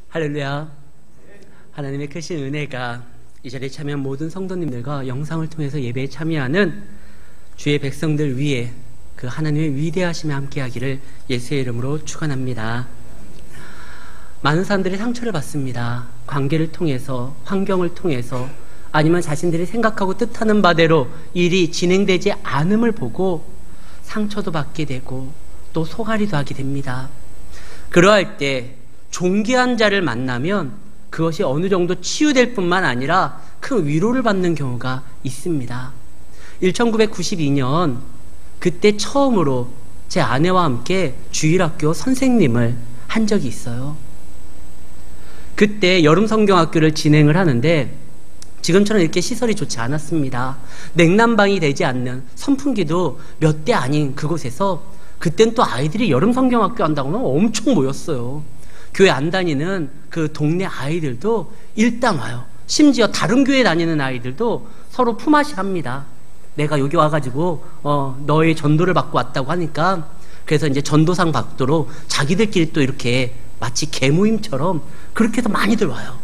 할렐루야. 하나님의 크신 은혜가 이 자리에 참여한 모든 성도님들과 영상을 통해서 예배에 참여하는 주의 백성들 위에 그 하나님의 위대하심에 함께하기를 예수의 이름으로 축원합니다. 많은 사람들이 상처를 받습니다. 관계를 통해서, 환경을 통해서, 아니면 자신들이 생각하고 뜻하는 바대로 일이 진행되지 않음을 보고 상처도 받게 되고 또 소갈이도 하게 됩니다. 그러할 때 존귀한 자를 만나면 그것이 어느 정도 치유될 뿐만 아니라 큰 위로를 받는 경우가 있습니다. 1992년 그때 처음으로 제 아내와 함께 주일학교 선생님을 한 적이 있어요. 그때 여름성경학교를 진행을 하는데 지금처럼 이렇게 시설이 좋지 않았습니다. 냉난방이 되지 않는 선풍기도 몇 대 아닌 그곳에서 그땐 또 아이들이 여름성경학교 한다고는 엄청 모였어요. 교회 안 다니는 그 동네 아이들도 일당 와요. 심지어 다른 교회 다니는 아이들도 서로 품앗이합니다. 내가 여기 와가지고 너의 전도를 받고 왔다고 하니까 그래서 이제 전도상 받도록 자기들끼리 또 이렇게 마치 개모임처럼 그렇게 해서 많이들 와요.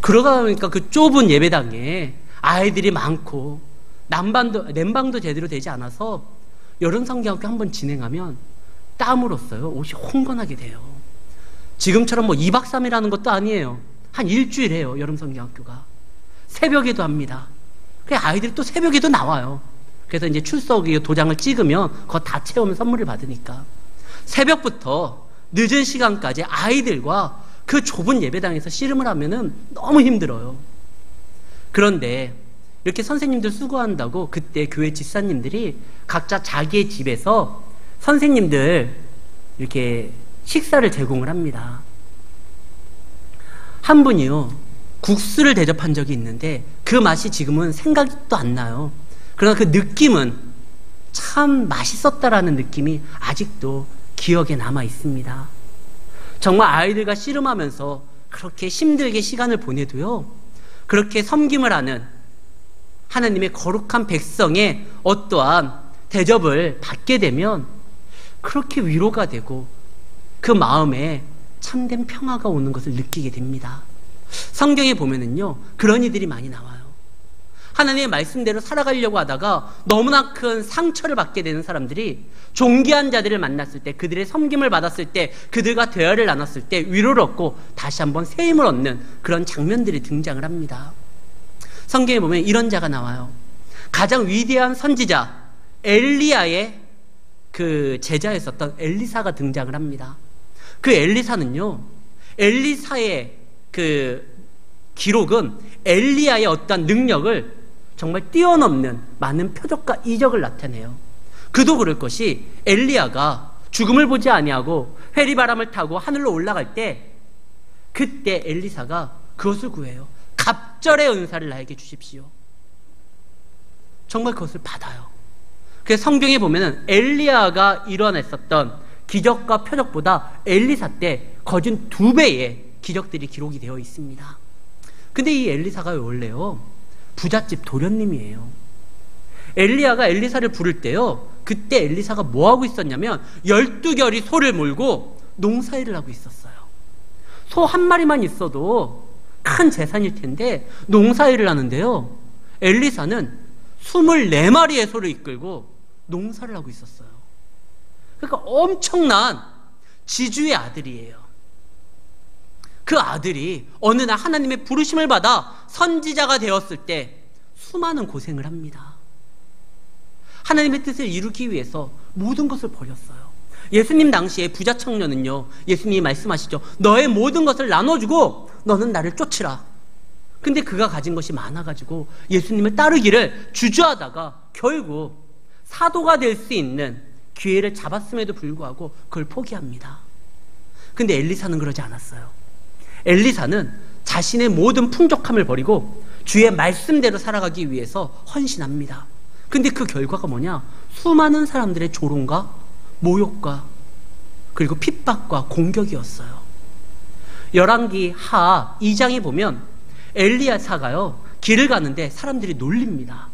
그러다 보니까 그 좁은 예배당에 아이들이 많고 난방도 제대로 되지 않아서 여름성경학교 한번 진행하면 땀으로써요 옷이 홍건하게 돼요. 지금처럼 뭐 2박 3일 하는 것도 아니에요. 한 일주일 해요. 여름성경학교가 새벽에도 합니다. 그래 아이들이 또 새벽에도 나와요. 그래서 이제 출석 도장을 찍으면 그거 다 채우면 선물을 받으니까 새벽부터 늦은 시간까지 아이들과 그 좁은 예배당에서 씨름을 하면은 너무 힘들어요. 그런데 이렇게 선생님들 수고한다고 그때 교회 집사님들이 각자 자기의 집에서 선생님들 이렇게 식사를 제공을 합니다. 한 분이요 국수를 대접한 적이 있는데 그 맛이 지금은 생각도 안 나요. 그러나 그 느낌은 참 맛있었다라는 느낌이 아직도 기억에 남아 있습니다. 정말 아이들과 씨름하면서 그렇게 힘들게 시간을 보내도요 그렇게 섬김을 하는 하나님의 거룩한 백성의 어떠한 대접을 받게 되면 그렇게 위로가 되고 그 마음에 참된 평화가 오는 것을 느끼게 됩니다. 성경에 보면은요 그런 이들이 많이 나와요. 하나님의 말씀대로 살아가려고 하다가 너무나 큰 상처를 받게 되는 사람들이 존귀한 자들을 만났을 때, 그들의 섬김을 받았을 때, 그들과 대화를 나눴을 때 위로를 얻고 다시 한번 새 힘을 얻는 그런 장면들이 등장을 합니다. 성경에 보면 이런 자가 나와요. 가장 위대한 선지자 엘리야의 그 제자였었던 엘리사가 등장을 합니다. 그 엘리사는요 엘리사의 그 기록은 엘리야의 어떤 능력을 정말 뛰어넘는 많은 표적과 이적을 나타내요. 그도 그럴 것이 엘리야가 죽음을 보지 아니하고 회리바람을 타고 하늘로 올라갈 때 그때 엘리사가 그것을 구해요. 갑절의 은사를 나에게 주십시오. 정말 그것을 받아요. 그래서 성경에 보면은 엘리야가 이뤄냈었던 기적과 표적보다 엘리사 때 거진 2배의 기적들이 기록이 되어 있습니다. 근데 이 엘리사가 원래요 부잣집 도련님이에요. 엘리야가 엘리사를 부를 때요 그때 엘리사가 뭐 하고 있었냐면 12결이 소를 몰고 농사일을 하고 있었어요. 소 한 마리만 있어도 큰 재산일 텐데 농사일을 하는데요 엘리사는 24마리의 소를 이끌고 농사를 하고 있었어요. 그러니까 엄청난 지주의 아들이에요. 그 아들이 어느 날 하나님의 부르심을 받아 선지자가 되었을 때 수많은 고생을 합니다. 하나님의 뜻을 이루기 위해서 모든 것을 버렸어요. 예수님 당시에 부자 청년은요 예수님이 말씀하시죠. 너의 모든 것을 나눠주고 너는 나를 쫓으라. 근데 그가 가진 것이 많아가지고 예수님을 따르기를 주저하다가 결국 사도가 될 수 있는 기회를 잡았음에도 불구하고 그걸 포기합니다. 근데 엘리사는 그러지 않았어요. 엘리사는 자신의 모든 풍족함을 버리고 주의 말씀대로 살아가기 위해서 헌신합니다. 근데 그 결과가 뭐냐? 수많은 사람들의 조롱과 모욕과 그리고 핍박과 공격이었어요. 열왕기 하 2장에 보면 엘리야사가요 길을 가는데 사람들이 놀립니다.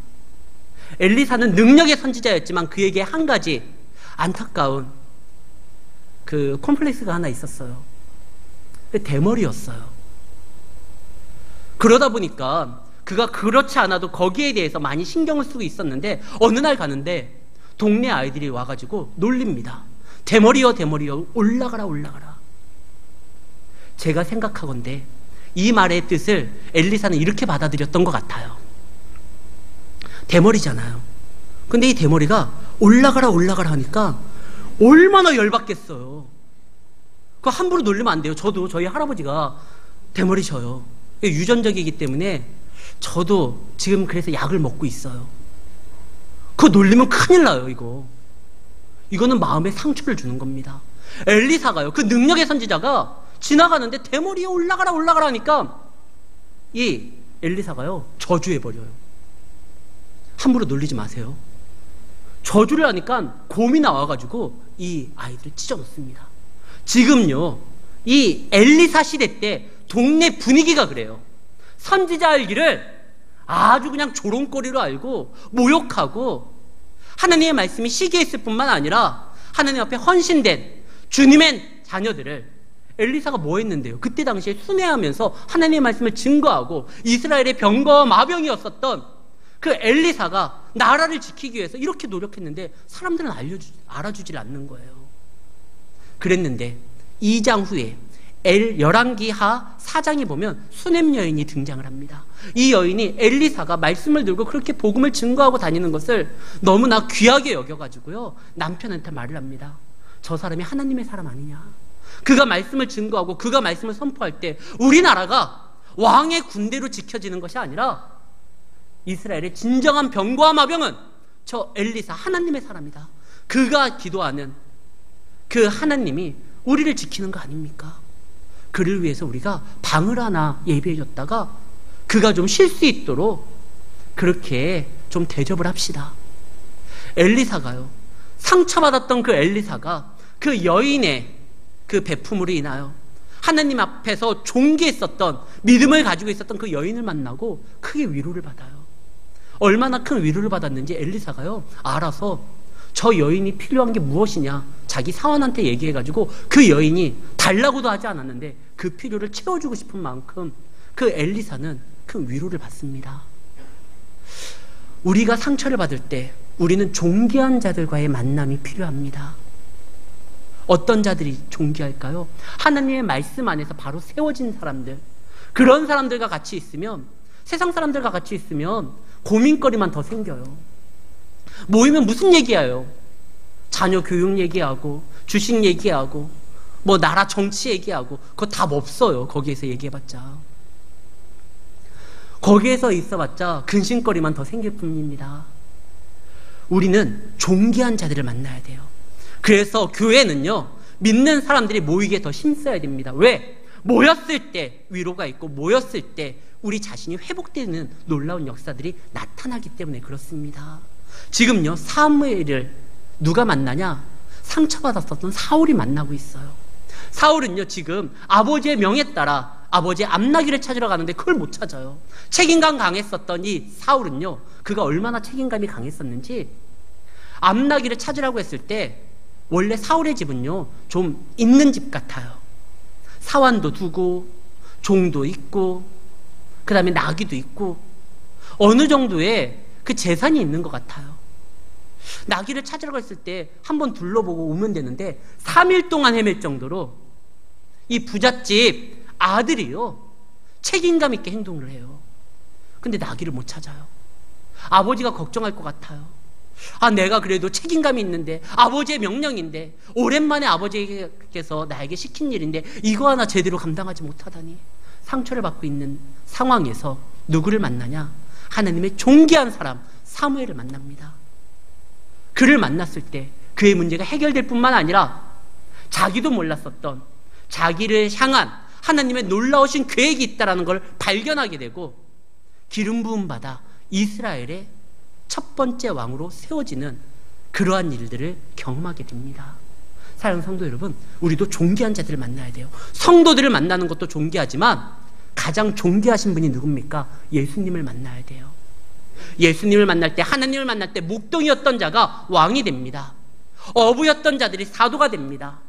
엘리사는 능력의 선지자였지만 그에게 한 가지 안타까운 그 콤플렉스가 하나 있었어요. 대머리였어요. 그러다 보니까 그가 그렇지 않아도 거기에 대해서 많이 신경을 쓰고 있었는데 어느 날 가는데 동네 아이들이 와가지고 놀립니다. 대머리여 대머리여 올라가라 올라가라. 제가 생각하건대 이 말의 뜻을 엘리사는 이렇게 받아들였던 것 같아요. 대머리잖아요. 근데 이 대머리가 올라가라 올라가라 하니까 얼마나 열받겠어요. 그거 함부로 놀리면 안 돼요. 저도 저희 할아버지가 대머리셔요. 유전적이기 때문에 저도 지금 그래서 약을 먹고 있어요. 그거 놀리면 큰일 나요. 이거는 마음에 상처를 주는 겁니다. 엘리사가요, 그 능력의 선지자가 지나가는데 대머리에 올라가라 올라가라 하니까 이 엘리사가요 저주해버려요. 함부로 놀리지 마세요. 저주를 하니까 곰이 나와가지고 이 아이들을 찢어놓습니다. 지금요 이 엘리사 시대 때 동네 분위기가 그래요. 선지자 알기를 아주 그냥 조롱거리로 알고 모욕하고 하나님의 말씀이 시기했을 뿐만 아니라 하나님 앞에 헌신된 주님의 자녀들을 엘리사가 뭐 했는데요? 그때 당시에 순회하면서 하나님의 말씀을 증거하고 이스라엘의 병거와 마병이었었던 그 엘리사가 나라를 지키기 위해서 이렇게 노력했는데 사람들은 알아주질 않는 거예요. 그랬는데 2장 후에 열왕기하 4장에 보면 수넴 여인이 등장을 합니다. 이 여인이 엘리사가 말씀을 들고 그렇게 복음을 증거하고 다니는 것을 너무나 귀하게 여겨가지고요 남편한테 말을 합니다. 저 사람이 하나님의 사람 아니냐. 그가 말씀을 증거하고 그가 말씀을 선포할 때 우리나라가 왕의 군대로 지켜지는 것이 아니라 이스라엘의 진정한 병과 마병은 저 엘리사 하나님의 사람이다. 그가 기도하는 그 하나님이 우리를 지키는 거 아닙니까? 그를 위해서 우리가 방을 하나 예비해 줬다가 그가 좀 쉴 수 있도록 그렇게 좀 대접을 합시다. 엘리사가요, 상처받았던 그 엘리사가 그 여인의 그 베품으로 인하여 하나님 앞에서 존귀했었던 믿음을 가지고 있었던 그 여인을 만나고 크게 위로를 받아요. 얼마나 큰 위로를 받았는지 엘리사가요 알아서 저 여인이 필요한 게 무엇이냐 자기 사원한테 얘기해가지고 그 여인이 달라고도 하지 않았는데 그 필요를 채워주고 싶은 만큼 그 엘리사는 큰 위로를 받습니다. 우리가 상처를 받을 때 우리는 존귀한 자들과의 만남이 필요합니다. 어떤 자들이 존귀할까요? 하나님의 말씀 안에서 바로 세워진 사람들, 그런 사람들과 같이 있으면, 세상 사람들과 같이 있으면 고민거리만 더 생겨요. 모이면 무슨 얘기해요? 자녀 교육 얘기하고 주식 얘기하고 뭐 나라 정치 얘기하고 그거 답 없어요. 거기에서 얘기해봤자. 거기에서 있어봤자 근심거리만 더 생길 뿐입니다. 우리는 존귀한 자들을 만나야 돼요. 그래서 교회는요 믿는 사람들이 모이게 더 힘써야 됩니다. 왜? 모였을 때 위로가 있고 모였을 때 우리 자신이 회복되는 놀라운 역사들이 나타나기 때문에 그렇습니다. 지금요 사무엘을 누가 만나냐? 상처받았었던 사울이 만나고 있어요. 사울은요 지금 아버지의 명에 따라 아버지의 암나귀를 찾으러 가는데 그걸 못 찾아요. 책임감 강했었던 이 사울은요 그가 얼마나 책임감이 강했었는지 암나귀를 찾으라고 했을 때 원래 사울의 집은요 좀 있는 집 같아요. 사환도 두고 종도 있고 그 다음에 나귀도 있고 어느 정도의 그 재산이 있는 것 같아요. 나귀를 찾으러 갔을 때 한번 둘러보고 오면 되는데 3일 동안 헤맬 정도로 이 부잣집 아들이요 책임감 있게 행동을 해요. 근데 나귀를 못 찾아요. 아버지가 걱정할 것 같아요. 내가 그래도 책임감이 있는데 아버지의 명령인데 오랜만에 아버지께서 나에게 시킨 일인데 이거 하나 제대로 감당하지 못하다니 상처를 받고 있는 상황에서 누구를 만나냐? 하나님의 존귀한 사람 사무엘을 만납니다. 그를 만났을 때 그의 문제가 해결될 뿐만 아니라 자기도 몰랐었던 자기를 향한 하나님의 놀라우신 계획이 있다는 걸 발견하게 되고 기름 부음 받아 이스라엘의 첫 번째 왕으로 세워지는 그러한 일들을 경험하게 됩니다. 사랑하는 성도 여러분, 우리도 존귀한 자들을 만나야 돼요. 성도들을 만나는 것도 존귀하지만 가장 존귀하신 분이 누굽니까? 예수님을 만나야 돼요. 예수님을 만날 때, 하나님을 만날 때 목동이었던 자가 왕이 됩니다. 어부였던 자들이 사도가 됩니다.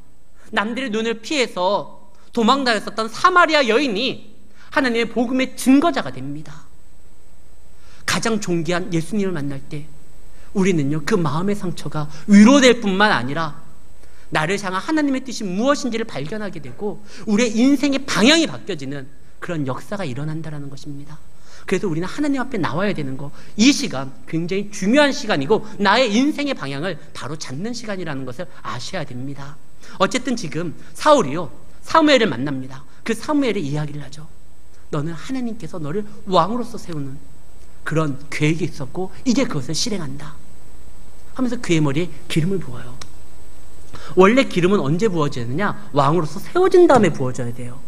남들의 눈을 피해서 도망다녔었던 사마리아 여인이 하나님의 복음의 증거자가 됩니다. 가장 존귀한 예수님을 만날 때 우리는요, 그 마음의 상처가 위로될 뿐만 아니라 나를 향한 하나님의 뜻이 무엇인지를 발견하게 되고 우리의 인생의 방향이 바뀌어지는 그런 역사가 일어난다는 것입니다. 그래서 우리는 하나님 앞에 나와야 되는 거, 이 시간 굉장히 중요한 시간이고 나의 인생의 방향을 바로 잡는 시간이라는 것을 아셔야 됩니다. 어쨌든 지금 사울이요, 사무엘을 만납니다. 그 사무엘의 이야기를 하죠. 너는 하나님께서 너를 왕으로서 세우는 그런 계획이 있었고 이제 그것을 실행한다 하면서 그의 머리에 기름을 부어요. 원래 기름은 언제 부어지느냐? 왕으로서 세워진 다음에 부어져야 돼요.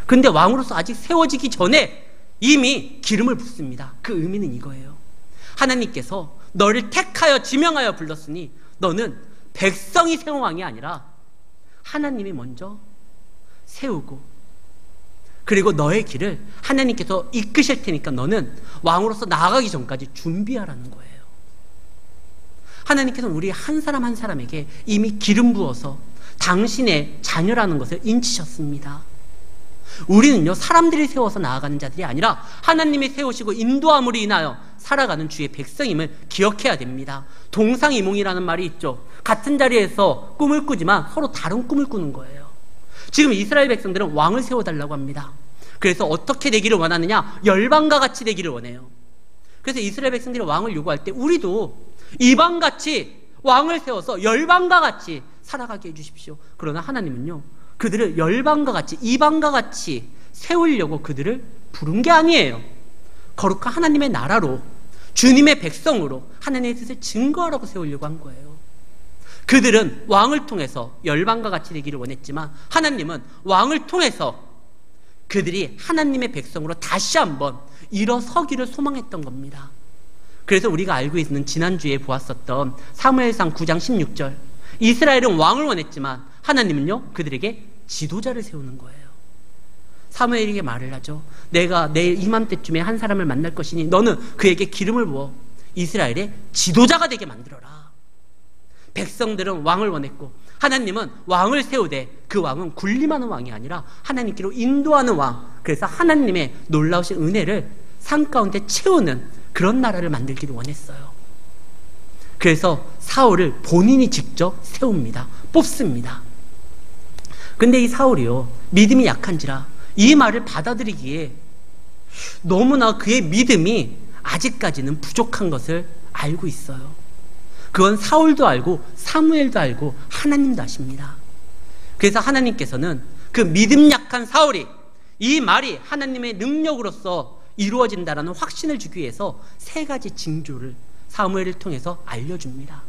근데 왕으로서 아직 세워지기 전에 이미 기름을 붓습니다. 그 의미는 이거예요. 하나님께서 너를 택하여 지명하여 불렀으니 너는 백성이 세운 왕이 아니라 하나님이 먼저 세우고, 그리고 너의 길을 하나님께서 이끄실 테니까 너는 왕으로서 나아가기 전까지 준비하라는 거예요. 하나님께서는 우리 한 사람 한 사람에게 이미 기름 부어서 당신의 자녀라는 것을 인치셨습니다. 우리는요, 사람들이 세워서 나아가는 자들이 아니라 하나님이 세우시고 인도함으로 인하여 살아가는 주의 백성임을 기억해야 됩니다. 동상이몽이라는 말이 있죠. 같은 자리에서 꿈을 꾸지만 서로 다른 꿈을 꾸는 거예요. 지금 이스라엘 백성들은 왕을 세워달라고 합니다. 그래서 어떻게 되기를 원하느냐? 열방과 같이 되기를 원해요. 그래서 이스라엘 백성들이 왕을 요구할 때 우리도 이방같이 왕을 세워서 열방과 같이 살아가게 해주십시오. 그러나 하나님은요, 그들을 열방과 같이, 이방과 같이 세우려고 그들을 부른 게 아니에요. 거룩한 하나님의 나라로, 주님의 백성으로 하나님의 뜻을 증거하라고 세우려고 한 거예요. 그들은 왕을 통해서 열방과 같이 되기를 원했지만 하나님은 왕을 통해서 그들이 하나님의 백성으로 다시 한번 일어서기를 소망했던 겁니다. 그래서 우리가 알고 있는 지난주에 보았었던 사무엘상 9장 16절, 이스라엘은 왕을 원했지만 하나님은요, 그들에게 지도자를 세우는 거예요. 사무엘에게 말을 하죠. 내가 내일 이맘때쯤에 한 사람을 만날 것이니 너는 그에게 기름을 부어 이스라엘의 지도자가 되게 만들어라. 백성들은 왕을 원했고 하나님은 왕을 세우되 그 왕은 군림하는 왕이 아니라 하나님께로 인도하는 왕, 그래서 하나님의 놀라우신 은혜를 삶 가운데 채우는 그런 나라를 만들기를 원했어요. 그래서 사울을 본인이 직접 세웁니다. 뽑습니다. 근데 이 사울이요, 믿음이 약한지라 이 말을 받아들이기에 너무나 그의 믿음이 아직까지는 부족한 것을 알고 있어요. 그건 사울도 알고 사무엘도 알고 하나님도 아십니다. 그래서 하나님께서는 그 믿음 약한 사울이 이 말이 하나님의 능력으로서 이루어진다라는 확신을 주기 위해서 세 가지 징조를 사무엘을 통해서 알려줍니다.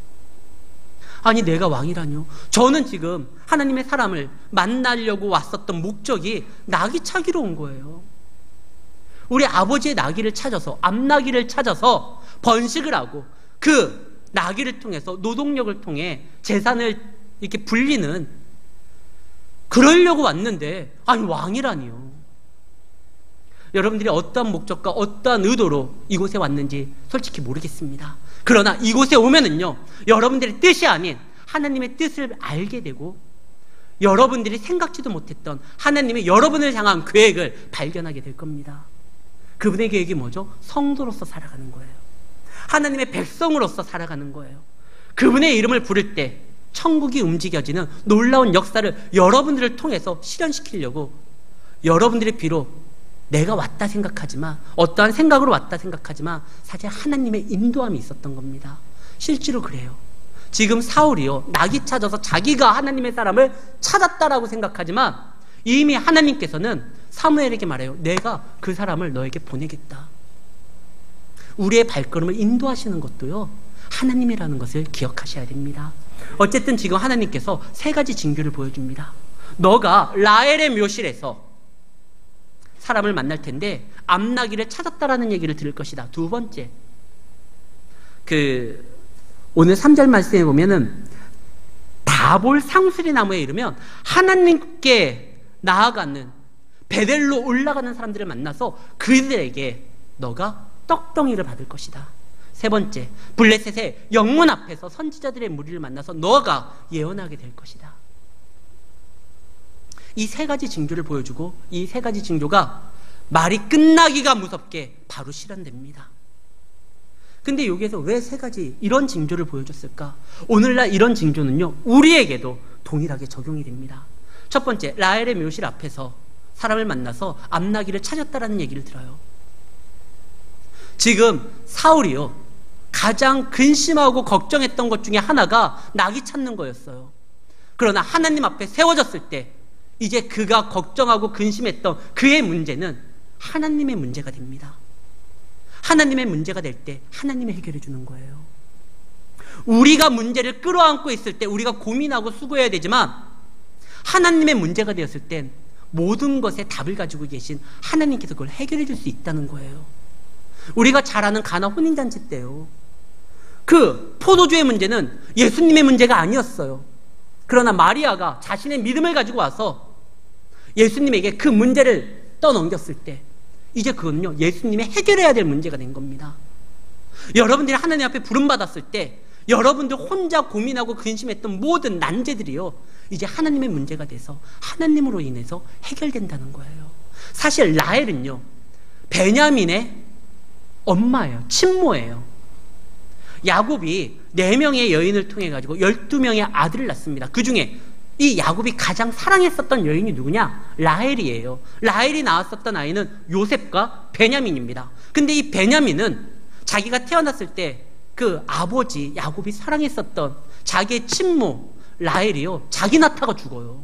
아니, 내가 왕이라뇨? 저는 지금 하나님의 사람을 만나려고 왔었던 목적이 나귀 차기로 온 거예요. 우리 아버지의 나귀를 찾아서, 암나귀를 찾아서 번식을 하고 그 나귀를 통해서 노동력을 통해 재산을 이렇게 불리는, 그러려고 왔는데 아니, 왕이라니요. 여러분들이 어떠한 목적과 어떠한 의도로 이곳에 왔는지 솔직히 모르겠습니다. 그러나 이곳에 오면은요, 여러분들의 뜻이 아닌 하나님의 뜻을 알게 되고 여러분들이 생각지도 못했던 하나님의 여러분을 향한 계획을 발견하게 될 겁니다. 그분의 계획이 뭐죠? 성도로서 살아가는 거예요. 하나님의 백성으로서 살아가는 거예요. 그분의 이름을 부를 때 천국이 움직여지는 놀라운 역사를 여러분들을 통해서 실현시키려고 여러분들이 비록 내가 왔다 생각하지만, 어떠한 생각으로 왔다 생각하지만 사실 하나님의 인도함이 있었던 겁니다. 실제로 그래요. 지금 사울이요, 낙이 찾아서 자기가 하나님의 사람을 찾았다라고 생각하지만 이미 하나님께서는 사무엘에게 말해요. 내가 그 사람을 너에게 보내겠다. 우리의 발걸음을 인도하시는 것도요, 하나님이라는 것을 기억하셔야 됩니다. 어쨌든 지금 하나님께서 세 가지 징조를 보여줍니다. 너가 라헬의 묘실에서 사람을 만날 텐데 암나귀를 찾았다라는 얘기를 들을 것이다. 두 번째, 오늘 3절 말씀에 보면은 다볼 상수리 나무에 이르면 하나님께 나아가는 베델로 올라가는 사람들을 만나서 그들에게 너가 떡덩이를 받을 것이다. 세 번째, 블레셋의 영문 앞에서 선지자들의 무리를 만나서 너가 예언하게 될 것이다. 이 세 가지 징조를 보여주고 이 세 가지 징조가 말이 끝나기가 무섭게 바로 실현됩니다. 근데 여기에서 왜 세 가지 이런 징조를 보여줬을까? 오늘날 이런 징조는요, 우리에게도 동일하게 적용이 됩니다. 첫 번째, 라헬의 묘실 앞에서 사람을 만나서 암나귀를 찾았다라는 얘기를 들어요. 지금 사울이요, 가장 근심하고 걱정했던 것 중에 하나가 나귀 찾는 거였어요. 그러나 하나님 앞에 세워졌을 때 이제 그가 걱정하고 근심했던 그의 문제는 하나님의 문제가 됩니다. 하나님의 문제가 될 때 하나님이 해결해 주는 거예요. 우리가 문제를 끌어안고 있을 때 우리가 고민하고 수고해야 되지만 하나님의 문제가 되었을 땐 모든 것에 답을 가지고 계신 하나님께서 그걸 해결해 줄 수 있다는 거예요. 우리가 잘 아는 가나 혼인잔치 때요, 그 포도주의 문제는 예수님의 문제가 아니었어요. 그러나 마리아가 자신의 믿음을 가지고 와서 예수님에게 그 문제를 떠넘겼을 때 이제 그건요, 예수님이 해결해야 될 문제가 된 겁니다. 여러분들이 하나님 앞에 부름받았을 때 여러분들 혼자 고민하고 근심했던 모든 난제들이요, 이제 하나님의 문제가 돼서 하나님으로 인해서 해결된다는 거예요. 사실 라헬은요, 베냐민의 엄마예요. 친모예요. 야곱이 4명의 여인을 통해 가지고 12명의 아들을 낳습니다. 그 중에 이 야곱이 가장 사랑했었던 여인이 누구냐? 라헬이에요. 라헬이 낳았었던 아이는 요셉과 베냐민입니다. 근데 이 베냐민은 자기가 태어났을 때 그 아버지 야곱이 사랑했었던 자기의 친모 라헬이요, 자기 낳다가 죽어요.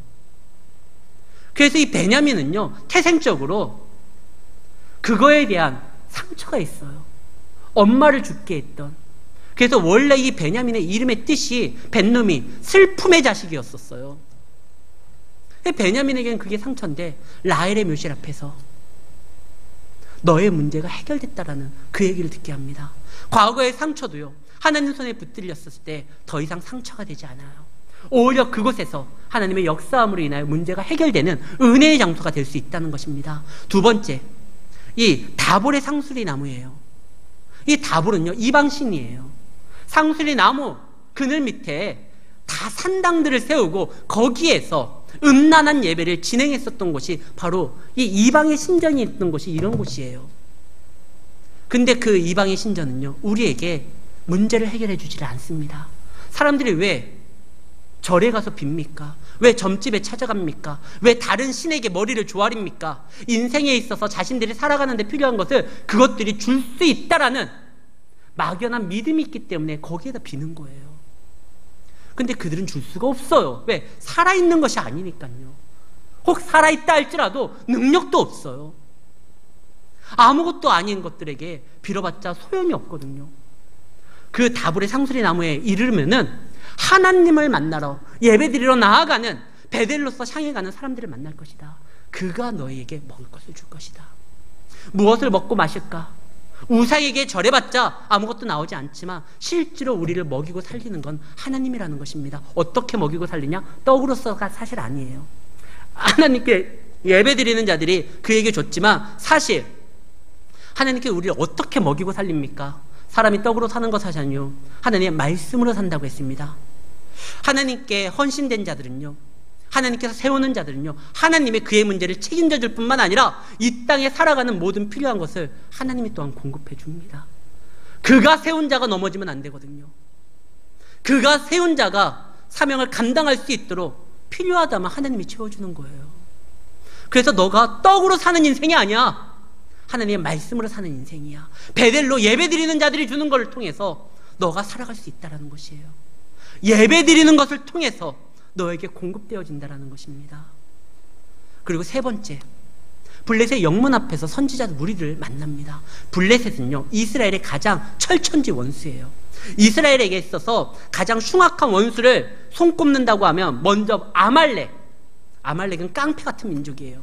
그래서 이 베냐민은요, 태생적으로 그거에 대한 상처가 있어요. 엄마를 죽게 했던. 그래서 원래 이 베냐민의 이름의 뜻이 벤놈이 슬픔의 자식이었었어요. 베냐민에게는 그게 상처인데 라헬의 묘실 앞에서 너의 문제가 해결됐다라는 그 얘기를 듣게 합니다. 과거의 상처도요, 하나님 손에 붙들렸을 때 더 이상 상처가 되지 않아요. 오히려 그곳에서 하나님의 역사함으로 인하여 문제가 해결되는 은혜의 장소가 될 수 있다는 것입니다. 두 번째, 이 다볼의 상수리 나무예요. 이 다볼은요, 이방신이에요. 상수리 나무 그늘 밑에 다 산당들을 세우고 거기에서 음란한 예배를 진행했었던 곳이 바로 이 이방의 신전이 있던 곳이 이런 곳이에요. 근데 그 이방의 신전은요, 우리에게 문제를 해결해 주지를 않습니다. 사람들이 왜 절에 가서 빕니까? 왜 점집에 찾아갑니까? 왜 다른 신에게 머리를 조아립니까? 인생에 있어서 자신들이 살아가는 데 필요한 것을 그것들이 줄 수 있다라는 막연한 믿음이 있기 때문에 거기에다 비는 거예요. 근데 그들은 줄 수가 없어요. 왜? 살아있는 것이 아니니까요. 혹 살아있다 할지라도 능력도 없어요. 아무것도 아닌 것들에게 빌어봤자 소용이 없거든요. 그 다볼의 상수리 나무에 이르면은 하나님을 만나러 예배드리러 나아가는 베델로서 향해 가는 사람들을 만날 것이다. 그가 너희에게 먹을 것을 줄 것이다. 무엇을 먹고 마실까? 우상에게 절해봤자 아무것도 나오지 않지만 실제로 우리를 먹이고 살리는 건 하나님이라는 것입니다. 어떻게 먹이고 살리냐? 떡으로서가 사실 아니에요. 하나님께 예배드리는 자들이 그에게 줬지만 사실 하나님께 우리를 어떻게 먹이고 살립니까? 사람이 떡으로 사는 것 사실 아니요, 하나님의 말씀으로 산다고 했습니다. 하나님께 헌신된 자들은요, 하나님께서 세우는 자들은요, 하나님의 그의 문제를 책임져 줄 뿐만 아니라 이 땅에 살아가는 모든 필요한 것을 하나님이 또한 공급해 줍니다. 그가 세운 자가 넘어지면 안 되거든요. 그가 세운 자가 사명을 감당할 수 있도록 필요하다면 하나님이 채워주는 거예요. 그래서 너가 떡으로 사는 인생이 아니야. 하나님의 말씀으로 사는 인생이야. 베델로 예배드리는 자들이 주는 것을 통해서 너가 살아갈 수 있다는 것이에요. 예배드리는 것을 통해서 너에게 공급되어진다는 것입니다. 그리고 세 번째, 블레셋 영문 앞에서 선지자 무리를 만납니다. 블레셋은요, 이스라엘의 가장 철천지 원수예요. 이스라엘에게 있어서 가장 흉악한 원수를 손꼽는다고 하면 먼저 아말렉은 깡패 같은 민족이에요.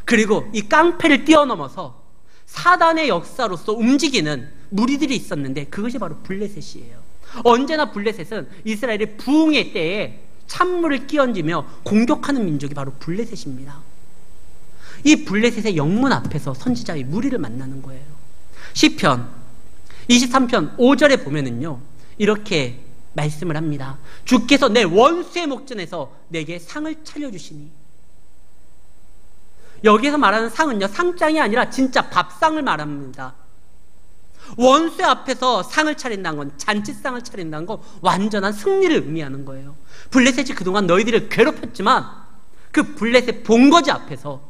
그리고 이 깡패를 뛰어넘어서 사단의 역사로서 움직이는 무리들이 있었는데 그것이 바로 블레셋이에요. 언제나 블레셋은 이스라엘의 부흥의 때에 찬물을 끼얹으며 공격하는 민족이 바로 블레셋입니다. 이 블레셋의 영문 앞에서 선지자의 무리를 만나는 거예요. 시편 23편 5절에 보면은요, 이렇게 말씀을 합니다. 주께서 내 원수의 목전에서 내게 상을 차려주시니. 여기에서 말하는 상은요, 상장이 아니라 진짜 밥상을 말합니다. 원수 앞에서 상을 차린다는 건, 잔치상을 차린다는 건 완전한 승리를 의미하는 거예요. 블레셋이 그동안 너희들을 괴롭혔지만 그 블레셋 본거지 앞에서,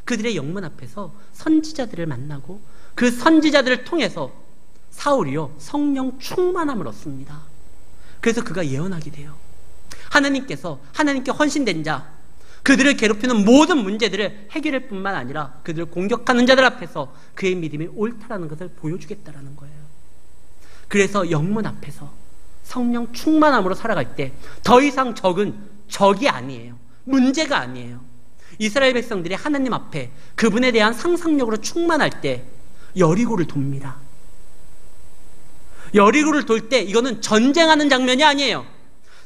그들의 영문 앞에서 선지자들을 만나고 그 선지자들을 통해서 사울이요, 성령 충만함을 얻습니다. 그래서 그가 예언하게 돼요. 하나님께 헌신된 자, 그들을 괴롭히는 모든 문제들을 해결할 뿐만 아니라 그들을 공격하는 자들 앞에서 그의 믿음이 옳다라는 것을 보여주겠다라는 거예요. 그래서 영문 앞에서 성령 충만함으로 살아갈 때 더 이상 적은 적이 아니에요. 문제가 아니에요. 이스라엘 백성들이 하나님 앞에 그분에 대한 상상력으로 충만할 때 여리고를 돕니다. 여리고를 돌 때 이거는 전쟁하는 장면이 아니에요.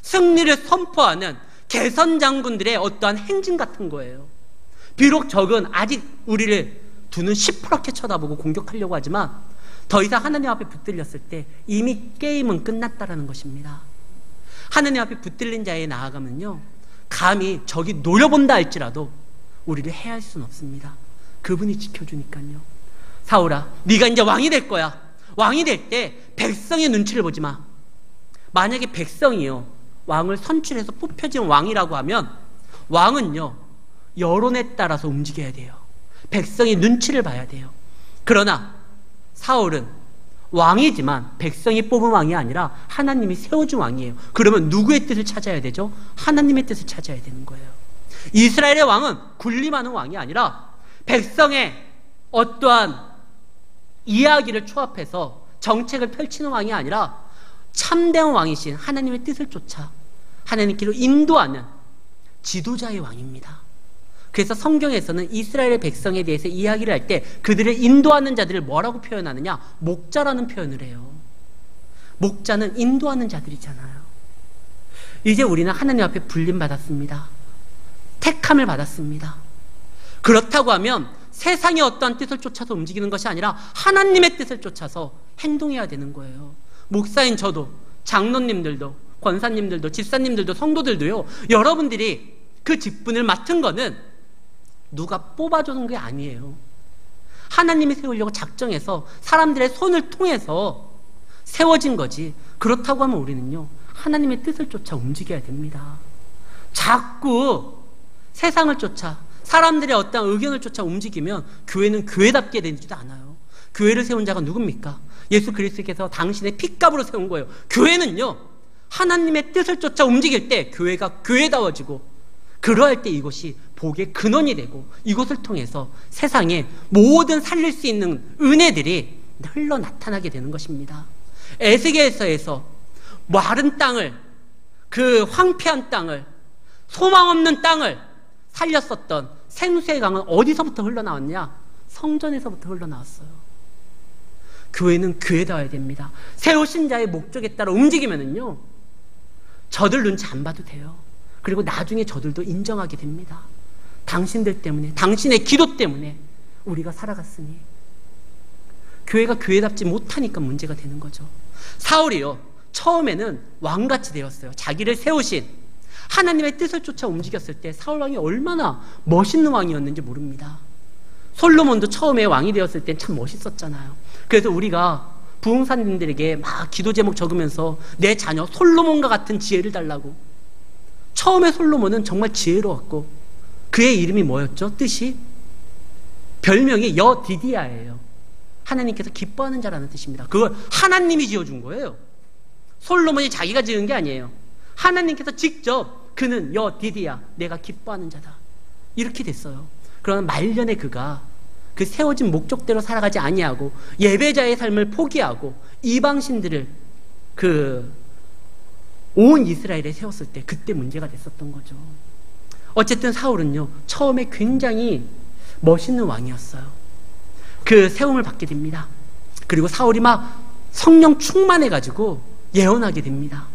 승리를 선포하는 개선 장군들의 어떠한 행진 같은 거예요. 비록 적은 아직 우리를 두 눈 시퍼렇게 쳐다보고 공격하려고 하지만 더 이상 하나님 앞에 붙들렸을 때 이미 게임은 끝났다라는 것입니다. 하나님 앞에 붙들린 자에 나아가면요, 감히 적이 노려본다 할지라도 우리를 해할 수는 없습니다. 그분이 지켜주니까요. 사울아, 네가 이제 왕이 될 거야. 왕이 될 때 백성의 눈치를 보지 마. 만약에 백성이요, 왕을 선출해서 뽑혀진 왕이라고 하면 왕은요, 여론에 따라서 움직여야 돼요. 백성의 눈치를 봐야 돼요. 그러나 사울은 왕이지만 백성이 뽑은 왕이 아니라 하나님이 세워준 왕이에요. 그러면 누구의 뜻을 찾아야 되죠? 하나님의 뜻을 찾아야 되는 거예요. 이스라엘의 왕은 군림하는 왕이 아니라 백성의 어떠한 이야기를 초합해서 정책을 펼치는 왕이 아니라 참된 왕이신 하나님의 뜻을 쫓아 하나님께로 인도하는 지도자의 왕입니다. 그래서 성경에서는 이스라엘의 백성에 대해서 이야기를 할 때 그들을 인도하는 자들을 뭐라고 표현하느냐? 목자라는 표현을 해요. 목자는 인도하는 자들이잖아요. 이제 우리는 하나님 앞에 불림받았습니다. 택함을 받았습니다. 그렇다고 하면 세상의 어떠한 뜻을 쫓아서 움직이는 것이 아니라 하나님의 뜻을 쫓아서 행동해야 되는 거예요. 목사인 저도, 장로님들도, 권사님들도, 집사님들도, 성도들도요, 여러분들이 그 직분을 맡은 거는 누가 뽑아주는 게 아니에요. 하나님이 세우려고 작정해서 사람들의 손을 통해서 세워진 거지. 그렇다고 하면 우리는요, 하나님의 뜻을 쫓아 움직여야 됩니다. 자꾸 세상을 쫓아, 사람들의 어떤 의견을 쫓아 움직이면 교회는 교회답게 되지도 않아요. 교회를 세운 자가 누굽니까? 예수 그리스도께서 당신의 핏값으로 세운 거예요. 교회는요, 하나님의 뜻을 쫓아 움직일 때 교회가 교회다워지고, 그러할 때 이것이 복의 근원이 되고, 이것을 통해서 세상에 모든 살릴 수 있는 은혜들이 흘러 나타나게 되는 것입니다. 에스겔서에서 마른 땅을, 그 황폐한 땅을, 소망 없는 땅을 살렸었던 생수의 강은 어디서부터 흘러나왔냐? 성전에서부터 흘러나왔어요. 교회는 교회다워야 됩니다. 세우신 자의 목적에 따라 움직이면은요, 저들 눈치 안 봐도 돼요. 그리고 나중에 저들도 인정하게 됩니다. 당신들 때문에, 당신의 기도 때문에 우리가 살아갔으니. 교회가 교회답지 못하니까 문제가 되는 거죠. 사울이요, 처음에는 왕같이 되었어요. 자기를 세우신 하나님의 뜻을 쫓아 움직였을 때 사울 왕이 얼마나 멋있는 왕이었는지 모릅니다. 솔로몬도 처음에 왕이 되었을 땐 참 멋있었잖아요. 그래서 우리가 부흥사님들에게 막 기도 제목 적으면서 내 자녀 솔로몬과 같은 지혜를 달라고. 처음에 솔로몬은 정말 지혜로웠고, 그의 이름이 뭐였죠? 뜻이? 별명이 여디디아예요. 하나님께서 기뻐하는 자라는 뜻입니다. 그걸 하나님이 지어준 거예요. 솔로몬이 자기가 지은 게 아니에요. 하나님께서 직접 그는 여디디아, 내가 기뻐하는 자다, 이렇게 됐어요. 그러나 말년에 그가 그 세워진 목적대로 살아가지 아니하고 예배자의 삶을 포기하고 이방신들을 온 이스라엘에 세웠을 때 그때 문제가 됐었던 거죠. 어쨌든 사울은요, 처음에 굉장히 멋있는 왕이었어요. 그 세움을 받게 됩니다. 그리고 사울이 막 성령 충만해가지고 예언하게 됩니다.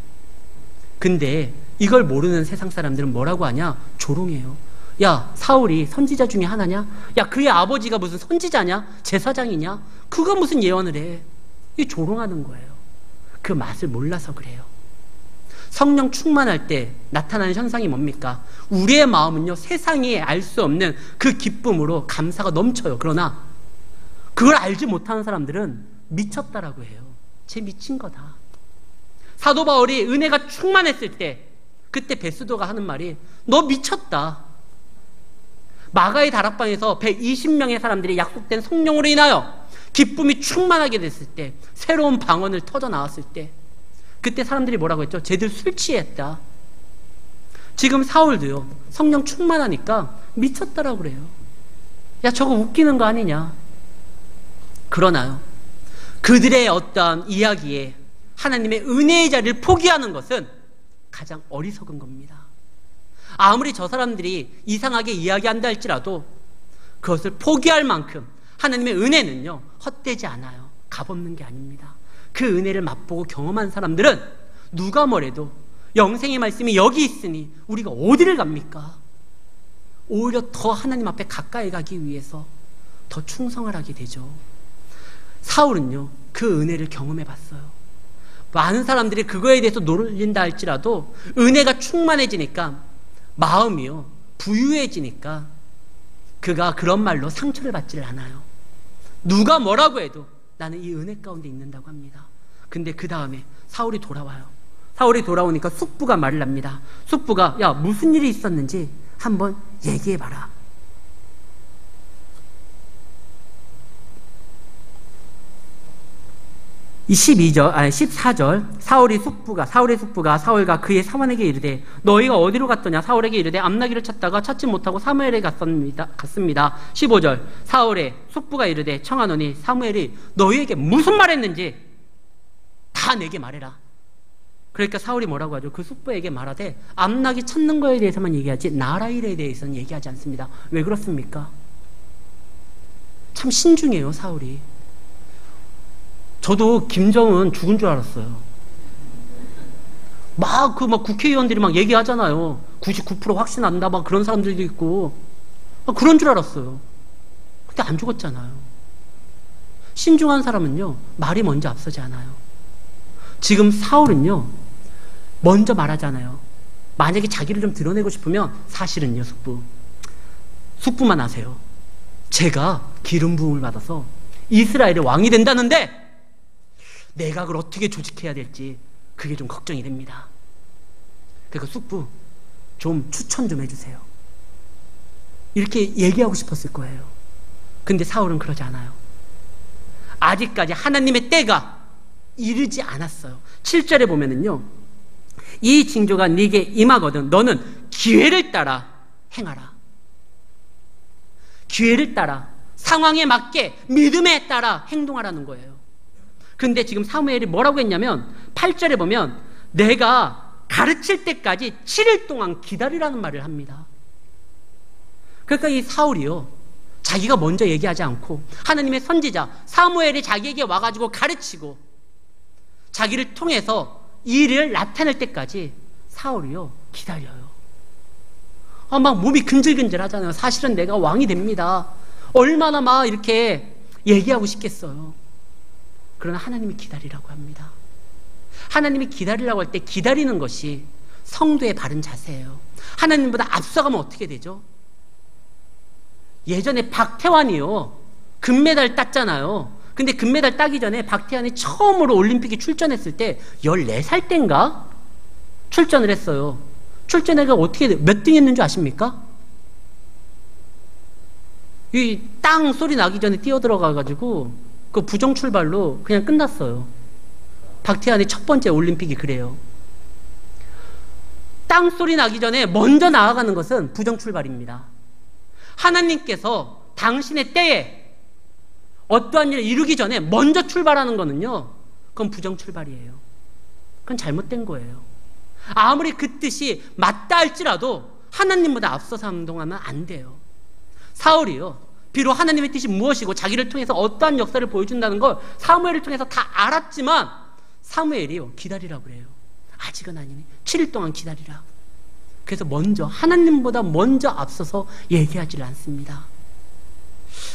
근데 이걸 모르는 세상 사람들은 뭐라고 하냐? 조롱해요. 야, 사울이 선지자 중에 하나냐? 야, 그의 아버지가 무슨 선지자냐? 제사장이냐? 그가 무슨 예언을 해? 이 조롱하는 거예요. 그 맛을 몰라서 그래요. 성령 충만할 때 나타나는 현상이 뭡니까? 우리의 마음은요, 세상이 알 수 없는 그 기쁨으로 감사가 넘쳐요. 그러나 그걸 알지 못하는 사람들은 미쳤다라고 해요. 쟤 미친 거다. 사도 바울이 은혜가 충만했을 때, 그때 베스도가 하는 말이 너 미쳤다. 마가의 다락방에서 120명의 사람들이 약속된 성령으로 인하여 기쁨이 충만하게 됐을 때, 새로운 방언을 터져 나왔을 때, 그때 사람들이 뭐라고 했죠? 쟤들 술 취했다. 지금 사울도요, 성령 충만하니까 미쳤다라고 그래요. 야, 저거 웃기는 거 아니냐? 그러나요, 그들의 어떠한 이야기에 하나님의 은혜의 자리를 포기하는 것은 가장 어리석은 겁니다. 아무리 저 사람들이 이상하게 이야기한다 할지라도 그것을 포기할 만큼 하나님의 은혜는요, 헛되지 않아요. 값없는 게 아닙니다. 그 은혜를 맛보고 경험한 사람들은 누가 뭐래도 영생의 말씀이 여기 있으니 우리가 어디를 갑니까? 오히려 더 하나님 앞에 가까이 가기 위해서 더 충성을 하게 되죠. 사울은요, 그 은혜를 경험해 봤어요. 많은 사람들이 그거에 대해서 놀린다 할지라도 은혜가 충만해지니까, 마음이요, 부유해지니까 그가 그런 말로 상처를 받지를 않아요. 누가 뭐라고 해도 나는 이 은혜 가운데 있는다고 합니다. 근데 그 다음에 사울이 돌아와요. 사울이 돌아오니까 숙부가 말을 합니다. 숙부가 야, 무슨 일이 있었는지 한번 얘기해봐라. 이 14절 사울의 숙부가 사울과 그의 사원에게 이르되 너희가 어디로 갔더냐? 사울에게 이르되 암나기를 찾다가 찾지 못하고 사무엘에 갔습니다. 15절 사울의 숙부가 이르되 청하노니 사무엘이 너희에게 무슨 말했는지 다 내게 말해라. 그러니까 사울이 뭐라고 하죠? 그 숙부에게 말하되 암나기 찾는 거에 대해서만 얘기하지 나라 일에 대해서는 얘기하지 않습니다. 왜 그렇습니까? 참 신중해요, 사울이. 저도 김정은 죽은 줄 알았어요. 막 국회의원들이 막 얘기하잖아요. 99% 확신한다, 막 그런 사람들도 있고. 그런 줄 알았어요. 근데 안 죽었잖아요. 신중한 사람은요, 말이 먼저 앞서지 않아요. 지금 사울은요, 먼저 말하잖아요. 만약에 자기를 좀 드러내고 싶으면 사실은요, 숙부만 아세요. 제가 기름 부음을 받아서 이스라엘의 왕이 된다는데 내가 그걸 어떻게 조직해야 될지 그게 좀 걱정이 됩니다. 그러니까 숙부 좀 추천 좀 해주세요. 이렇게 얘기하고 싶었을 거예요. 근데 사울은 그러지 않아요. 아직까지 하나님의 때가 이르지 않았어요. 7절에 보면은요, 이 징조가 네게 임하거든 너는 기회를 따라 행하라. 기회를 따라, 상황에 맞게 믿음에 따라 행동하라는 거예요. 근데 지금 사무엘이 뭐라고 했냐면 8절에 보면 내가 가르칠 때까지 7일 동안 기다리라는 말을 합니다. 그러니까 이 사울이요, 자기가 먼저 얘기하지 않고 하나님의 선지자 사무엘이 자기에게 와가지고 가르치고 자기를 통해서 일을 나타낼 때까지 사울이요, 기다려요. 막 몸이 근질근질 하잖아요. 사실은 내가 왕이 됩니다. 얼마나 막 이렇게 얘기하고 싶겠어요. 그러나 하나님이 기다리라고 합니다. 하나님이 기다리라고 할 때 기다리는 것이 성도의 바른 자세예요. 하나님보다 앞서가면 어떻게 되죠? 예전에 박태환이요, 금메달 땄잖아요. 근데 금메달 따기 전에 박태환이 처음으로 올림픽에 출전했을 때 14살 땐가 출전을 했어요. 출전해가 어떻게 몇 등 했는 줄 아십니까? 이 땅 소리 나기 전에 뛰어들어가가지고 그 부정 출발로 그냥 끝났어요. 박태환의 첫 번째 올림픽이 그래요. 땅 소리 나기 전에 먼저 나아가는 것은 부정 출발입니다. 하나님께서 당신의 때에 어떠한 일을 이루기 전에 먼저 출발하는 거는요, 그건 부정 출발이에요. 그건 잘못된 거예요. 아무리 그 뜻이 맞다 할지라도 하나님보다 앞서서 행동하면 안 돼요. 사울이요, 비록 하나님의 뜻이 무엇이고 자기를 통해서 어떠한 역사를 보여준다는 걸 사무엘을 통해서 다 알았지만 사무엘이요, 기다리라고 그래요. 아직은 아니네. 7일 동안 기다리라. 그래서 하나님보다 먼저 앞서서 얘기하지 않습니다.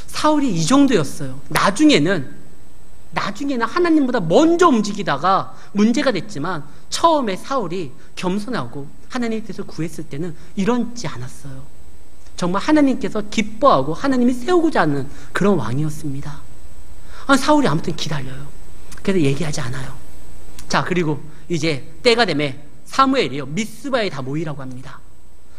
사울이 이 정도였어요. 나중에는 나중에는 하나님보다 먼저 움직이다가 문제가 됐지만 처음에 사울이 겸손하고 하나님의 뜻을 구했을 때는 이렇지 않았어요. 정말 하나님께서 기뻐하고 하나님이 세우고자 하는 그런 왕이었습니다. 사울이 아무튼 기다려요. 그래서 얘기하지 않아요. 자, 그리고 이제 때가 되면 사무엘이요, 미스바에 다 모이라고 합니다.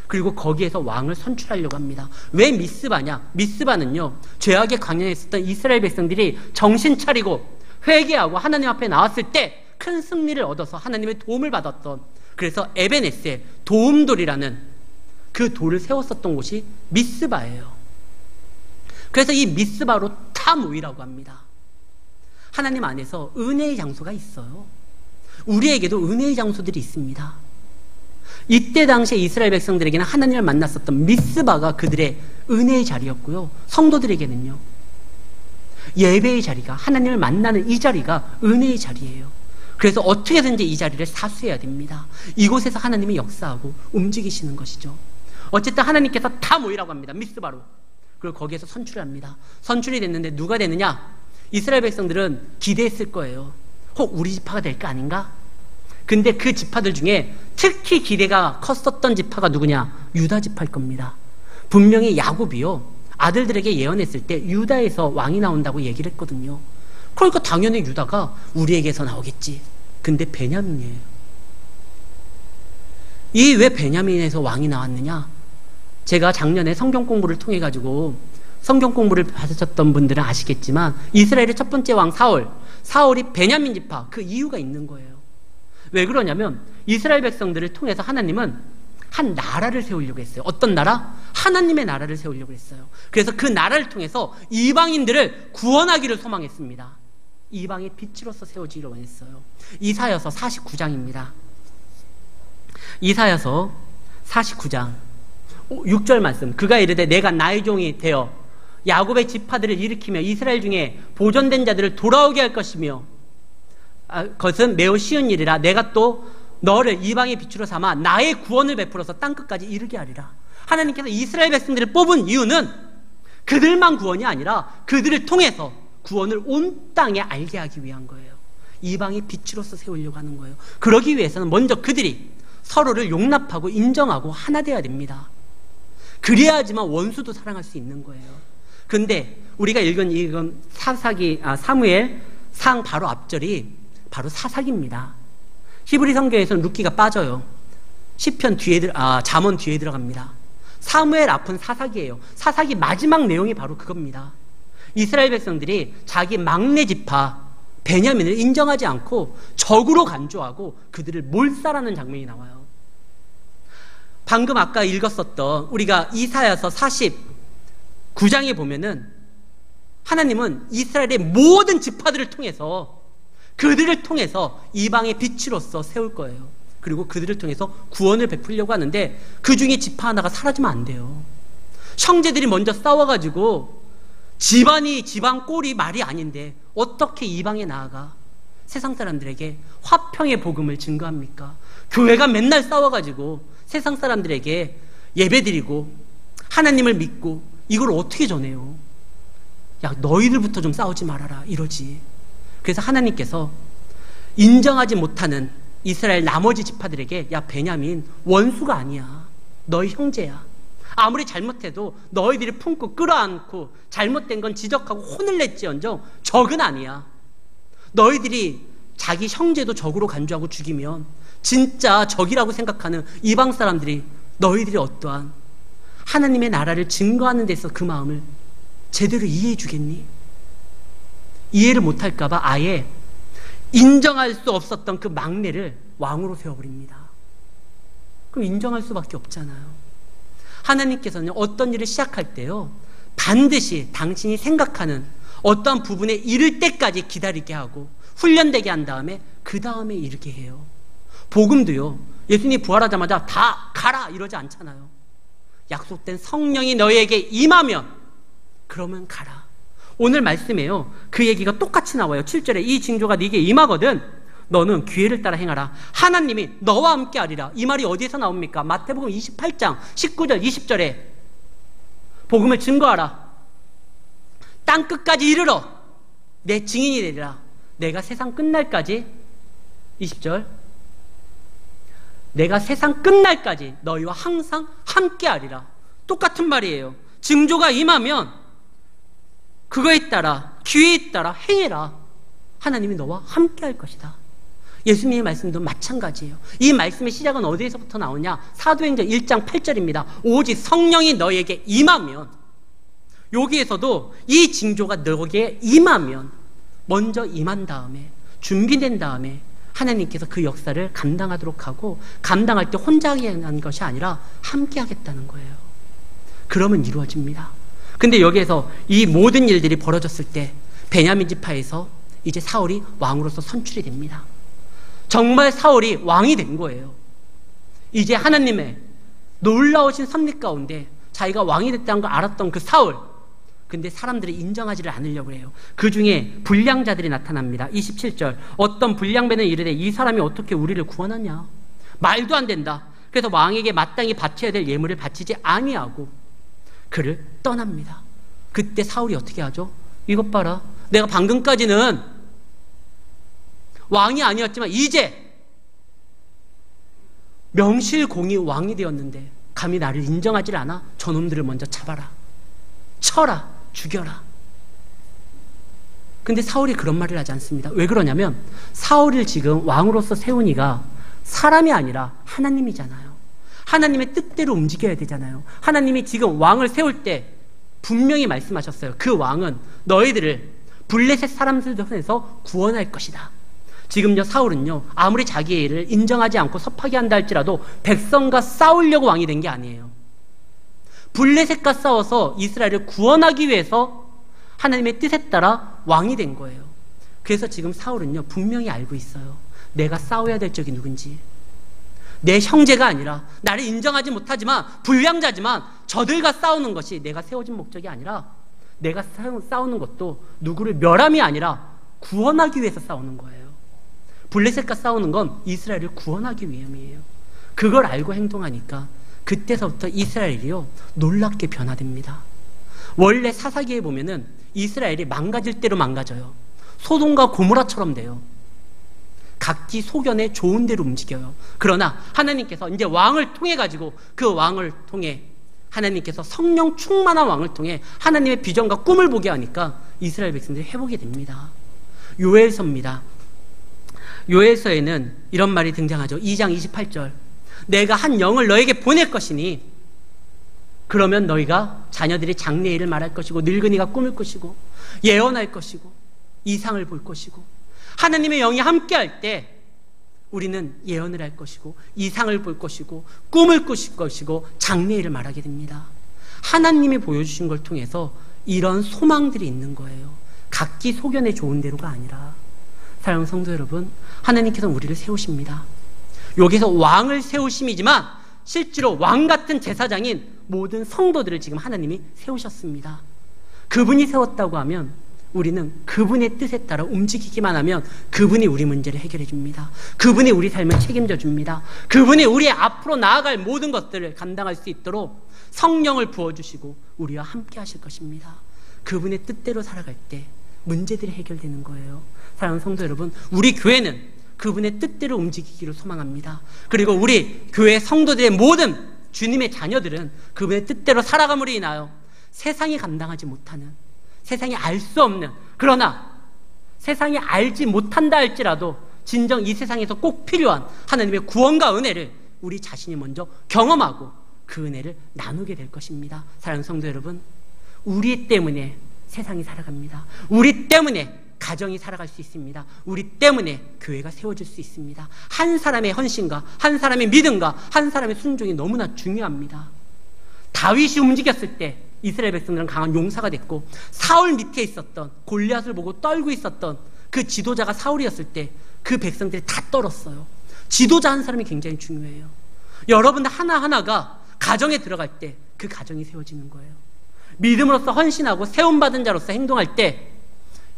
그리고 거기에서 왕을 선출하려고 합니다. 왜 미스바냐? 미스바는요, 죄악의 광야에 있었던 이스라엘 백성들이 정신 차리고 회개하고 하나님 앞에 나왔을 때 큰 승리를 얻어서 하나님의 도움을 받았던, 그래서 에베네스의 도움돌이라는 그 돌을 세웠었던 곳이 미스바예요. 그래서 이 미스바로 다 모이라고 합니다. 하나님 안에서 은혜의 장소가 있어요. 우리에게도 은혜의 장소들이 있습니다. 이때 당시에 이스라엘 백성들에게는 하나님을 만났었던 미스바가 그들의 은혜의 자리였고요, 성도들에게는요, 예배의 자리가, 하나님을 만나는 이 자리가 은혜의 자리예요. 그래서 어떻게든지 이 자리를 사수해야 됩니다. 이곳에서 하나님이 역사하고 움직이시는 것이죠. 어쨌든 하나님께서 다 모이라고 합니다. 미스바로. 그리고 거기에서 선출을 합니다. 선출이 됐는데 누가 되느냐? 이스라엘 백성들은 기대했을 거예요. 혹 우리 지파가 될 거 아닌가? 근데 그 지파들 중에 특히 기대가 컸었던 지파가 누구냐? 유다 지파일 겁니다. 분명히 야곱이요, 아들들에게 예언했을 때 유다에서 왕이 나온다고 얘기를 했거든요. 그러니까 당연히 유다가 우리에게서 나오겠지. 근데 베냐민이에요. 이 왜 베냐민에서 왕이 나왔느냐? 제가 작년에 성경 공부를 통해 가지고, 성경 공부를 받으셨던 분들은 아시겠지만 이스라엘의 첫 번째 왕 사울이 베냐민 지파, 그 이유가 있는 거예요. 왜 그러냐면 이스라엘 백성들을 통해서 하나님은 한 나라를 세우려고 했어요. 어떤 나라? 하나님의 나라를 세우려고 했어요. 그래서 그 나라를 통해서 이방인들을 구원하기를 소망했습니다. 이방의 빛으로서 세워지기로 했어요. 이사야서 49장입니다. 이사야서 49장 6절 말씀. 그가 이르되 내가 나의 종이 되어 야곱의 지파들을 일으키며 이스라엘 중에 보존된 자들을 돌아오게 할 것이며, 그것은 매우 쉬운 일이라. 내가 또 너를 이방의 빛으로 삼아 나의 구원을 베풀어서 땅끝까지 이르게 하리라. 하나님께서 이스라엘 백성들을 뽑은 이유는 그들만 구원이 아니라 그들을 통해서 구원을 온 땅에 알게 하기 위한 거예요. 이방의 빛으로서 세우려고 하는 거예요. 그러기 위해서는 먼저 그들이 서로를 용납하고 인정하고 하나 되어야 됩니다. 그래야지만 원수도 사랑할 수 있는 거예요. 근데 우리가 읽은 사무엘 상 바로 앞절이 바로 사사기입니다. 히브리 성경에서는 룻기가 빠져요. 시편 뒤에 잠언 뒤에 들어갑니다. 사무엘 앞은 사사기예요. 사사기 마지막 내용이 바로 그겁니다. 이스라엘 백성들이 자기 막내 지파 베냐민을 인정하지 않고 적으로 간주하고 그들을 몰살하는 장면이 나와요. 방금 아까 읽었었던 우리가 이사야서 49장에 보면은 하나님은 이스라엘의 모든 지파들을 통해서, 그들을 통해서 이방의 빛으로서 세울 거예요. 그리고 그들을 통해서 구원을 베풀려고 하는데 그 중에 지파 하나가 사라지면 안 돼요. 형제들이 먼저 싸워가지고 집안 꼴이 말이 아닌데 어떻게 이방에 나아가 세상 사람들에게 화평의 복음을 증거합니까? 교회가 맨날 싸워가지고 세상 사람들에게 예배드리고 하나님을 믿고 이걸 어떻게 전해요? 야, 너희들부터 좀 싸우지 말아라 이러지. 그래서 하나님께서 인정하지 못하는 이스라엘 나머지 지파들에게, 야, 베냐민 원수가 아니야, 너희 형제야. 아무리 잘못해도 너희들이 품고 끌어안고 잘못된 건 지적하고 혼을 냈지언정 적은 아니야. 너희들이 자기 형제도 적으로 간주하고 죽이면 진짜 적이라고 생각하는 이방 사람들이 너희들이 어떠한 하나님의 나라를 증거하는 데서 그 마음을 제대로 이해해 주겠니? 이해를 못할까봐 아예 인정할 수 없었던 그 막내를 왕으로 세워버립니다. 그럼 인정할 수밖에 없잖아요. 하나님께서는 어떤 일을 시작할 때요, 반드시 당신이 생각하는 어떠한 부분에 이를 때까지 기다리게 하고 훈련되게 한 다음에 그 다음에 이르게 해요. 복음도요, 예수님이 부활하자마자 다 가라 이러지 않잖아요. 약속된 성령이 너희에게 임하면 그러면 가라. 오늘 말씀에요, 그 얘기가 똑같이 나와요. 7절에 이 징조가 네게 임하거든 너는 기회를 따라 행하라. 하나님이 너와 함께 하리라. 이 말이 어디에서 나옵니까? 마태복음 28장 19절 20절에 복음을 증거하라. 땅끝까지 이르러 내 증인이 되리라. 내가 세상 끝날까지 20절 내가 세상 끝날까지 너희와 항상 함께하리라. 똑같은 말이에요. 징조가 임하면 그거에 따라 기회에 따라 행해라. 하나님이 너와 함께할 것이다. 예수님의 말씀도 마찬가지예요. 이 말씀의 시작은 어디에서부터 나오냐? 사도행전 1장 8절입니다. 오직 성령이 너에게 임하면, 여기에서도 이 징조가 너에게 임하면, 먼저 임한 다음에 준비된 다음에 하나님께서 그 역사를 감당하도록 하고, 감당할 때 혼자 하는 것이 아니라 함께 하겠다는 거예요. 그러면 이루어집니다. 근데 여기에서 이 모든 일들이 벌어졌을 때 베냐민 지파에서 이제 사울이 왕으로서 선출이 됩니다. 정말 사울이 왕이 된 거예요. 이제 하나님의 놀라우신 섭리 가운데 자기가 왕이 됐다는 걸 알았던 그 사울, 근데 사람들이 인정하지를 않으려고 해요. 그 중에 불량자들이 나타납니다. 27절 어떤 불량배는 이르되 이 사람이 어떻게 우리를 구원하냐? 말도 안 된다. 그래서 왕에게 마땅히 바쳐야 될 예물을 바치지 아니하고 그를 떠납니다. 그때 사울이 어떻게 하죠? 이것 봐라, 내가 방금까지는 왕이 아니었지만 이제 명실공히 왕이 되었는데 감히 나를 인정하지 않아? 저놈들을 먼저 잡아라, 쳐라, 죽여라. 근데 사울이 그런 말을 하지 않습니다. 왜 그러냐면 사울을 지금 왕으로서 세운 이가 사람이 아니라 하나님이잖아요. 하나님의 뜻대로 움직여야 되잖아요. 하나님이 지금 왕을 세울 때 분명히 말씀하셨어요. 그 왕은 너희들을 블레셋 사람들 손에서 구원할 것이다. 지금요 사울은요 아무리 자기의 일을 인정하지 않고 섭하게 한다 할지라도 백성과 싸우려고 왕이 된 게 아니에요. 블레셋과 싸워서 이스라엘을 구원하기 위해서 하나님의 뜻에 따라 왕이 된 거예요. 그래서 지금 사울은요 분명히 알고 있어요. 내가 싸워야 될 적이 누군지. 내 형제가 아니라, 나를 인정하지 못하지만 불량자지만 저들과 싸우는 것이 내가 세워진 목적이 아니라, 내가 싸우는 것도 누구를 멸함이 아니라 구원하기 위해서 싸우는 거예요. 블레셋과 싸우는 건 이스라엘을 구원하기 위함이에요. 그걸 알고 행동하니까 그때서부터 이스라엘이요 놀랍게 변화됩니다. 원래 사사기에 보면은 이스라엘이 망가질 대로 망가져요. 소돔과 고모라처럼 돼요. 각기 소견에 좋은 대로 움직여요. 그러나 하나님께서 이제 왕을 통해 가지고, 그 왕을 통해 하나님께서 성령 충만한 왕을 통해 하나님의 비전과 꿈을 보게 하니까 이스라엘 백성들이 회복이 됩니다. 요엘서입니다. 요엘서에는 이런 말이 등장하죠. 2장 28절 내가 한 영을 너에게 보낼 것이니 그러면 너희가 자녀들이 장래일을 말할 것이고 늙은이가 꿈을 것이고 예언할 것이고 이상을 볼 것이고, 하나님의 영이 함께할 때 우리는 예언을 할 것이고 이상을 볼 것이고 꿈을 꾸실 것이고 장래일을 말하게 됩니다. 하나님이 보여주신 걸 통해서 이런 소망들이 있는 거예요. 각기 소견에 좋은 대로가 아니라. 사랑하는 성도 여러분, 하나님께서는 우리를 세우십니다. 여기서 왕을 세우심이지만 실제로 왕 같은 제사장인 모든 성도들을 지금 하나님이 세우셨습니다. 그분이 세웠다고 하면 우리는 그분의 뜻에 따라 움직이기만 하면 그분이 우리 문제를 해결해 줍니다. 그분이 우리 삶을 책임져 줍니다. 그분이 우리의 앞으로 나아갈 모든 것들을 감당할 수 있도록 성령을 부어주시고 우리와 함께 하실 것입니다. 그분의 뜻대로 살아갈 때 문제들이 해결되는 거예요. 사랑하는 성도 여러분, 우리 교회는 그분의 뜻대로 움직이기를 소망합니다. 그리고 우리 교회 성도들의 모든 주님의 자녀들은 그분의 뜻대로 살아감으로 인하여 세상이 감당하지 못하는, 세상이 알 수 없는, 그러나 세상이 알지 못한다 할지라도 진정 이 세상에서 꼭 필요한 하나님의 구원과 은혜를 우리 자신이 먼저 경험하고 그 은혜를 나누게 될 것입니다. 사랑하는 성도 여러분, 우리 때문에 세상이 살아갑니다. 우리 때문에 가정이 살아갈 수 있습니다. 우리 때문에 교회가 세워질 수 있습니다. 한 사람의 헌신과 한 사람의 믿음과 한 사람의 순종이 너무나 중요합니다. 다윗이 움직였을 때 이스라엘 백성들은 강한 용사가 됐고, 사울 밑에 있었던 골리앗을 보고 떨고 있었던 그 지도자가 사울이었을 때 그 백성들이 다 떨었어요. 지도자 한 사람이 굉장히 중요해요. 여러분들 하나하나가 가정에 들어갈 때 그 가정이 세워지는 거예요. 믿음으로서 헌신하고 세움받은 자로서 행동할 때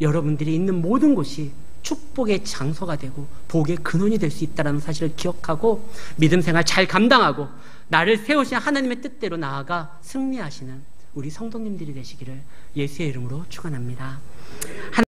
여러분들이 있는 모든 곳이 축복의 장소가 되고 복의 근원이 될 수 있다는 사실을 기억하고 믿음 생활 잘 감당하고 나를 세우신 하나님의 뜻대로 나아가 승리하시는 우리 성도님들이 되시기를 예수의 이름으로 축원합니다.